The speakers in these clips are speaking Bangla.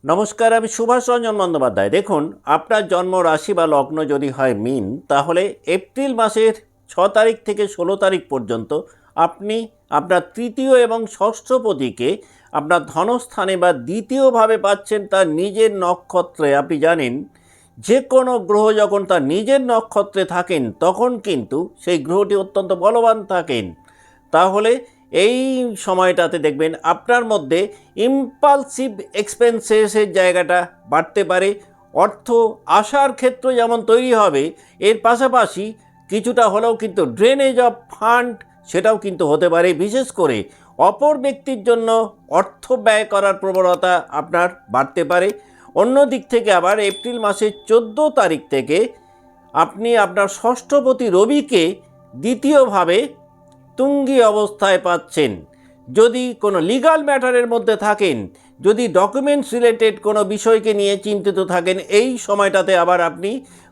নমস্কার, আমি সুভাষ রঞ্জন বন্দ্যোপাধ্যায়। দেখুন, আপনার জন্ম রাশি বা লগ্ন যদি হয় মীন, তাহলে এপ্রিল মাসের 6 তারিখ থেকে 16 তারিখ পর্যন্ত আপনি আপনার তৃতীয় এবং ষষ্ঠপতিকে আপনার ধনস্থানে বা দ্বিতীয়ভাবে পাচ্ছেন তার নিজের নক্ষত্রে। আপনি জানেন, যে কোনো গ্রহ যখন তার নিজের নক্ষত্রে থাকেন তখন কিন্তু সেই গ্রহটি অত্যন্ত বলবান থাকেন। তাহলে এই সময়টাতে দেখবেন আপনার মধ্যে ইম্পালসিভ এক্সপেন্সেসের জায়গাটা বাড়তে পারে। অর্থ আসার ক্ষেত্র যেমন তৈরি হবে, এর পাশাপাশি কিছুটা হলেও কিন্তু ড্রেনেজ অফ ফান্ড সেটাও কিন্তু হতে পারে। বিশেষ করে অপর ব্যক্তির জন্য অর্থ ব্যয় করার প্রবণতা আপনার বাড়তে পারে। অন্য দিক থেকে আবার এপ্রিল মাসের 14 তারিখ থেকে আপনি আপনার ষষ্ঠপতি রবিকে দ্বিতীয়ভাবে তুঙ্গি অবস্থায় পাচ্ছেন। যদি কোনো লিগাল ম্যাটারের মধ্যে থাকেন, যদি ডকুমেন্টস রিলেটেড কোনো বিষয়কে নিয়ে চিন্তিত থাকেন, এই সময়টাতে আবার আপনি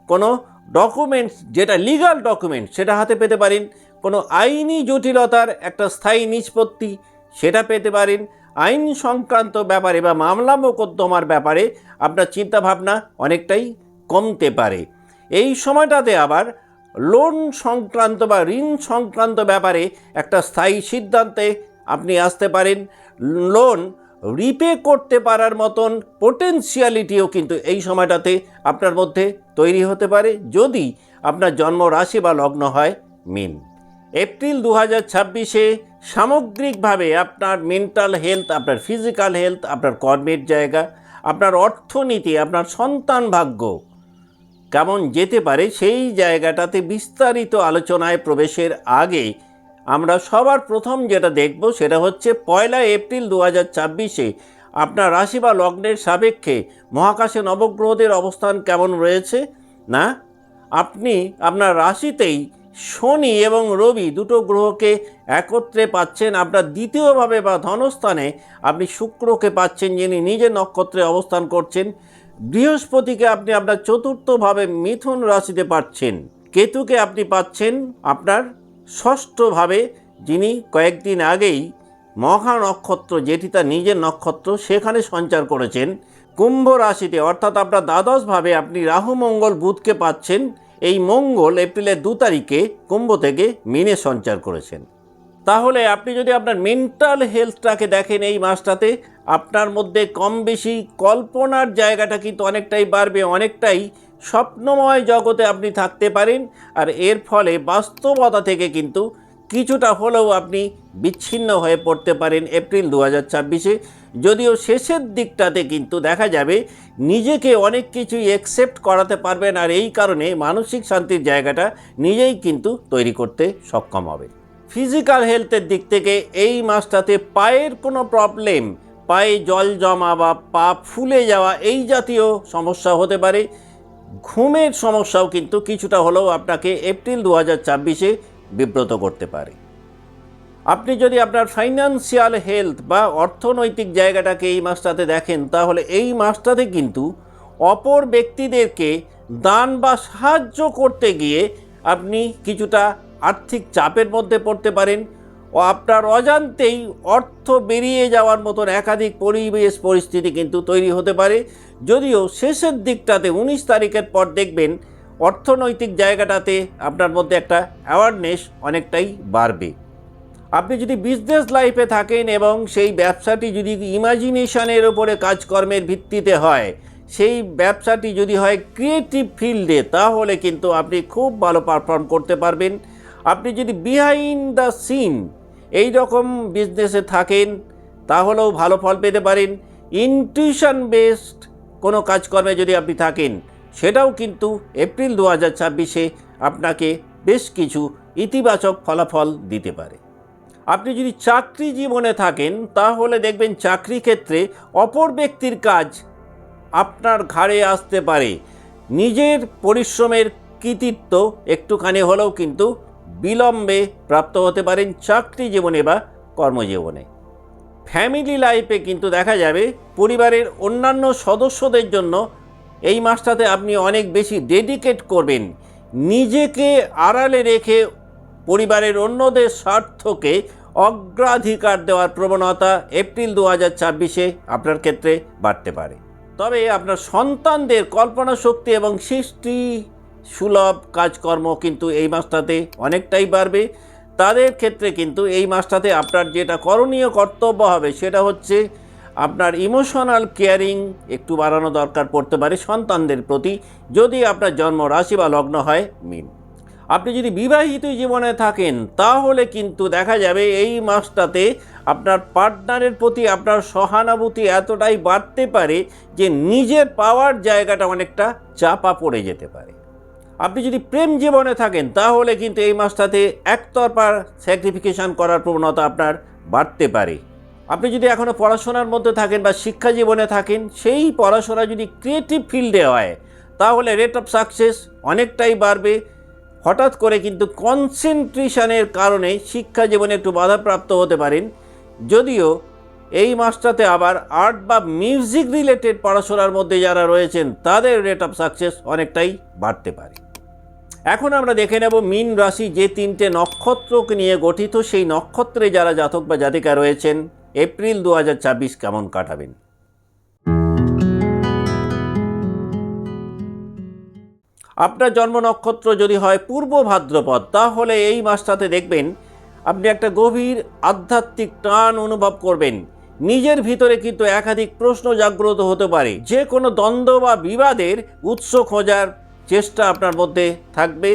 কোনো ডকুমেন্টস, যেটা লিগাল ডকুমেন্টস, সেটা হাতে পেতে পারেন। কোনো আইনি জটিলতার একটা স্থায়ী নিষ্পত্তি সেটা পেতে পারেন। আইন সংক্রান্ত ব্যাপারে বা মামলা মোকদ্দমার ব্যাপারে আপনার চিন্তাভাবনা অনেকটাই কমতে পারে। এই সময়টাতে আবার লোন সংক্রান্ত বা ঋণ সংক্রান্ত ব্যাপারে একটা স্থায়ী সিদ্ধান্তে আপনি আসতে পারেন। লোন রিপে করতে পারার মতন পোটেনশিয়ালিটিও কিন্তু এই সময়টাতে আপনার মধ্যে তৈরি হতে পারে, যদি আপনার জন্ম রাশি বা লগ্ন হয় মীন। এপ্রিল 2026-এ সামগ্রিকভাবে আপনার মেন্টাল হেলথ, আপনার ফিজিক্যাল হেলথ, আপনার কর্মের জায়গা, আপনার অর্থনীতি, আপনার সন্তান ভাগ্য কেমন যেতে পারে, সেই জায়গাটাতে বিস্তারিত আলোচনায় প্রবেশের আগে আমরা সবার প্রথম যেটা দেখব সেটা হচ্ছে 1 এপ্রিল 2026-এ আপনার রাশি বা লগ্নের সাপেক্ষে মহাকাশে নবগ্রহদের অবস্থান কেমন রয়েছে। না, আপনি আপনার রাশিতেই শনি এবং রবি দুটো গ্রহকে একত্রে পাচ্ছেন। আপনার দ্বিতীয়ভাবে বা ধনস্থানে আপনি শুক্রকে পাচ্ছেন, যিনি নিজের নক্ষত্রে অবস্থান করছেন। বৃহস্পতিকে আপনি আপনার চতুর্থভাবে মিথুন রাশিতে পাচ্ছেন। কেতুকে আপনি পাচ্ছেন আপনার ষষ্ঠভাবে, যিনি কয়েকদিন আগেই মঘা নক্ষত্র, যেটি তার নিজের নক্ষত্র, সেখানে সঞ্চার করেছেন। কুম্ভ রাশিতে অর্থাৎ আপনার দ্বাদশভাবে আপনি রাহু মঙ্গল বুধকে পাচ্ছেন। এই মঙ্গল এপ্রিলের 2 তারিখে কুম্ভ থেকে মীনে সঞ্চার করেছেন। তাহলে আপনি যদি আপনার মেন্টাল হেলথটাকে দেখেন, এই মাসটাতে আপনার মধ্যে কম বেশি কল্পনার জায়গাটা কিন্তু অনেকটাই বাড়বে, অনেকটাই স্বপ্নময় জগতে আপনি থাকতে পারেন। আর এর ফলে বাস্তবতা থেকে কিন্তু কিছুটা হলেও আপনি বিচ্ছিন্ন হয়ে পড়তে পারেন এপ্রিল 2026-এ। যদিও শেষের দিকটাতে কিন্তু দেখা যাবে নিজেকে অনেক কিছুই অ্যাকসেপ্ট করাতে পারবেন, আর এই কারণে মানসিক শান্তির জায়গাটা নিজেই কিন্তু তৈরি করতে সক্ষম হবে। ফিজিক্যাল হেলথের দিক থেকে এই মাসটাতে পায়ের কোনো প্রবলেম, পায়ে জল জমা বা পা ফুলে যাওয়া, এই জাতীয় সমস্যা হতে পারে। ঘুমের সমস্যাও কিন্তু কিছুটা হলেও আপনাকে এপ্রিল 2026-এ বিব্রত করতে পারে। আপনি যদি আপনার ফাইন্যান্সিয়াল হেলথ বা অর্থনৈতিক জায়গাটাকে এই মাসটাতে দেখেন, তাহলে এই মাসটাতে কিন্তু অপর ব্যক্তিদেরকে দান বা সাহায্য করতে গিয়ে আপনি কিছুটা আর্থিক চাপের মধ্যে পড়তে পারেন, ও আপনার অজান্তেই অর্থ বেরিয়ে যাওয়ার মতন একাধিক পরিস্থিতি কিন্তু তৈরি হতে পারে। যদিও শেষের দিকটাতে 19 তারিখের পর দেখবেন অর্থনৈতিক জায়গাটাতে আপনার মধ্যে একটা অ্যাওয়ারনেস অনেকটাই বাড়বে। আপনি যদি বিজনেস লাইফে থাকেন এবং সেই ব্যবসাটি যদি ইমাজিনেশনের ওপরে কাজকর্মের ভিত্তিতে হয়, সেই ব্যবসাটি যদি হয় ক্রিয়েটিভ ফিল্ডে, তাহলে কিন্তু আপনি খুব ভালো পারফর্ম করতে পারবেন। আপনি যদি বিহাইন্ড দ্য সিন এই রকম বিজনেসে থাকেন, তাহলেও ভালো ফল পেতে পারেন। ইনটিউশন বেসড কোনো কাজকর্মে যদি আপনি থাকেন, সেটাও কিন্তু এপ্রিল 2026-এ আপনাকে বেশ কিছু ইতিবাচক ফলাফল দিতে পারে। আপনি যদি চাকরি জীবনে থাকেন, তাহলে দেখবেন চাকরি ক্ষেত্রে অপর ব্যক্তির কাজ আপনার ঘাড়ে আসতে পারে। নিজের পরিশ্রমের কৃতিত্ব একটুখানি হলেও কিন্তু বিলম্বে প্রাপ্ত হতে পারেন চাকরি জীবনে বা কর্মজীবনে। ফ্যামিলি লাইফে কিন্তু দেখা যাবে পরিবারের অন্যান্য সদস্যদের জন্য এই মাসটাতে আপনি অনেক বেশি ডেডিকেট করবেন। নিজেকে আড়ালে রেখে পরিবারের অন্যদের স্বার্থকে অগ্রাধিকার দেওয়ার প্রবণতা এপ্রিল 2026-এ আপনার ক্ষেত্রে বাড়তে পারে। তবে আপনার সন্তানদের কল্পনা শক্তি এবং সৃষ্টি সুলভ কাজকর্ম কিন্তু এই মাসটাতে অনেকটাই বাড়বে। তাদের ক্ষেত্রে কিন্তু এই মাসটাতে আপনার যেটা করণীয় কর্তব্য হবে সেটা হচ্ছে আপনার ইমোশনাল কেয়ারিং একটু বাড়ানো দরকার পড়তে পারে সন্তানদের প্রতি, যদি আপনার জন্ম রাশি বা লগ্ন হয় মীন। আপনি যদি বিবাহিত জীবনে থাকেন তাহলে কিন্তু দেখা যাবে এই মাসটাতে আপনার পার্টনারের প্রতি আপনার সহানুভূতি এতটাই বাড়তে পারে যে নিজের পাওয়ার জায়গাটা অনেকটা চাপা পড়ে যেতে পারে। আপনি যদি প্রেম জীবনে থাকেন তাহলে কিন্তু এই মাসটাতে একতরফা স্যাক্রিফিকেশন করার প্রবণতা আপনার বাড়তে পারে। আপনি যদি এখনও পড়াশোনার মধ্যে থাকেন বা শিক্ষা জীবনে থাকেন, সেই পড়াশোনা যদি ক্রিয়েটিভ ফিল্ডে হয় তাহলে রেট অফ সাকসেস অনেকটাই বাড়বে। হঠাৎ করে কিন্তু কনসেন্ট্রেশনের কারণে শিক্ষা জীবনে একটু বাধাপ্রাপ্ত হতে পারেন, যদিও এই মাসটাতে আবার আর্ট বা মিউজিক রিলেটেড পড়াশোনার মধ্যে যারা রয়েছেন তাদের রেট অফ সাকসেস অনেকটাই বাড়তে পারে। এখন আমরা দেখে নেব মীন রাশি যে 3টে নক্ষত্রকে নিয়ে গঠিত, সেই নক্ষত্রে যারা জাতক বা জাতিকা রয়েছেন এপ্রিল 2024 কেমন কাটাবেন। আপনার জন্ম নক্ষত্র যদি হয় পূর্ব ভাদ্রপদ, তাহলে এই মাসটাতে দেখবেন আপনি একটা গভীর আধ্যাত্মিক টান অনুভব করবেন। নিজের ভিতরে কিন্তু একাধিক প্রশ্ন জাগ্রত হতে পারে, যে কোনো দ্বন্দ্ব বা বিবাদের উৎস খোঁজার চেষ্টা আপনার মধ্যে থাকবে।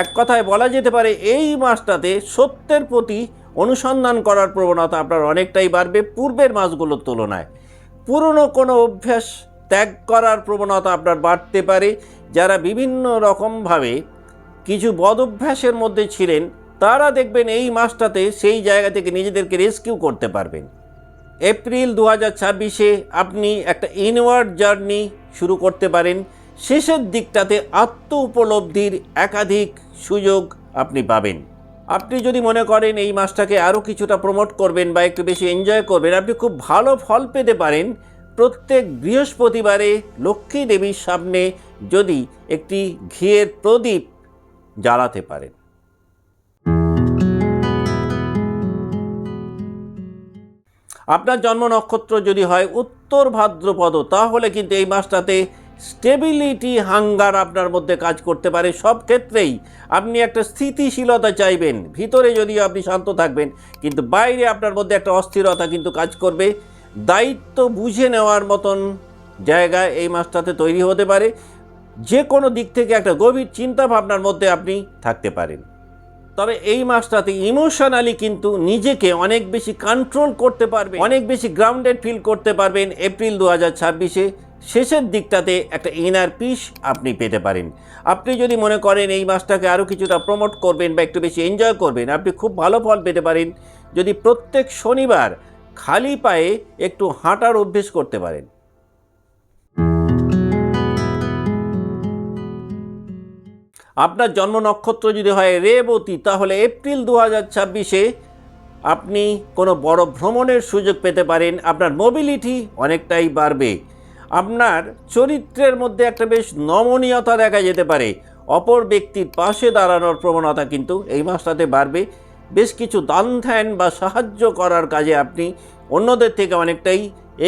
এক কথায় বলা যেতে পারে এই মাসটাতে সত্যের প্রতি অনুসন্ধান করার প্রবণতা আপনার অনেকটাই বাড়বে পূর্বের মাসগুলোর তুলনায়। পুরনো কোনো অভ্যাস ত্যাগ করার প্রবণতা আপনার বাড়তে পারে। যারা বিভিন্ন রকমভাবে কিছু বদ অভ্যাসের মধ্যে ছিলেন তারা দেখবেন এই মাসটাতে সেই জায়গা থেকে নিজেদেরকে রেস্কিউ করতে পারবেন। এপ্রিল 2026-এ আপনি একটা ইনওয়ার্ড জার্নি শুরু করতে পারেন। শেষের দিকটাতে আত্ম উপলব্ধির একাধিক সুযোগ আপনি পাবেন। আপনি যদি মনে করেন এই মাসটাকে আরও কিছুটা প্রমোট করবেন বা একটু বেশি এনজয় করবেন, আপনি খুব ভালো ফল পেতে পারেন প্রত্যেক বৃহস্পতিবারে লক্ষ্মী দেবীর সামনে যদি একটি ঘিয়ের প্রদীপ জ্বালাতে পারেন। আপনার জন্ম নক্ষত্র যদি হয় উত্তর ভাদ্রপদ, তাহলে কিন্তু এই মাসটাতে স্টেবিলিটি হাঙ্গার আপনার মধ্যে কাজ করতে পারে। সব ক্ষেত্রেই আপনি একটা স্থিতিশীলতা চাইবেন। ভিতরে যদিও আপনি শান্ত থাকবেন, কিন্তু বাইরে আপনার মধ্যে একটা অস্থিরতা কিন্তু কাজ করবে। দায়িত্ব বুঝে নেওয়ার মতন জায়গা এই মাসটাতে তৈরি হতে পারে। যে কোনো দিক থেকে একটা গভীর চিন্তা ভাবনার মধ্যে আপনি থাকতে পারেন। তবে এই মাসটাতে ইমোশনালি কিন্তু নিজেকে অনেক বেশি কন্ট্রোল করতে পারবেন, অনেক বেশি গ্রাউন্ডেড ফিল করতে পারবেন। এপ্রিল 2026-এ শেষের দিকটাতে একটা ইনার পিস আপনি পেতে পারেন। আপনি যদি মনে করেন এই মাসটাকে আরও কিছুটা প্রমোট করবেন বা একটু বেশি এনজয় করবেন, আপনি খুব ভালো ফল পেতে পারেন যদি প্রত্যেক শনিবার খালি পায়ে একটু হাঁটার অভ্যেস করতে পারেন। আপনার জন্ম নক্ষত্র যদি হয় রেবতী, তাহলে এপ্রিল 2026-এ আপনি কোনো বড় ভ্রমণের সুযোগ পেতে পারেন। আপনার মোবিলিটি অনেকটাই বাড়বে। আপনার চরিত্রের মধ্যে একটা বেশ নমনীয়তা দেখা যেতে পারে। অপর ব্যক্তির পাশে দাঁড়ানোর প্রবণতা কিন্তু এই মাসটাতে বাড়বে। বেশ কিছু দান ধ্যান বা সাহায্য করার কাজে আপনি অন্যদের থেকে অনেকটাই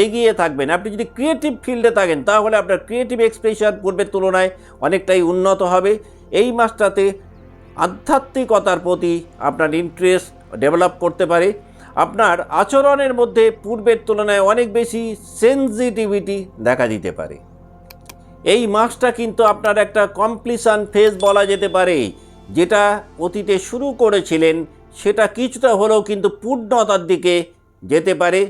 এগিয়ে থাকবেন। আপনি যদি ক্রিয়েটিভ ফিল্ডে থাকেন তাহলে আপনার ক্রিয়েটিভ এক্সপ্রেশন পূর্বের তুলনায় অনেকটাই উন্নত হবে। এই মাসটাতে আধ্যাত্মিকতার প্রতি আপনার ইন্টারেস্ট ডেভেলপ করতে পারে। আপনার আচরণের মধ্যে পূর্বের তুলনায় অনেক বেশি সেনসিটিভিটি দেখা দিতে পারে। এই মাসটা কিন্তু আপনার একটা কমপ্লিশন ফেজ বলা যেতে পারে। যেটা অতীতে শুরু করেছিলেন সেটা কিছুটা হলেও কিন্তু পূর্ণতার দিকে যেতে পারে।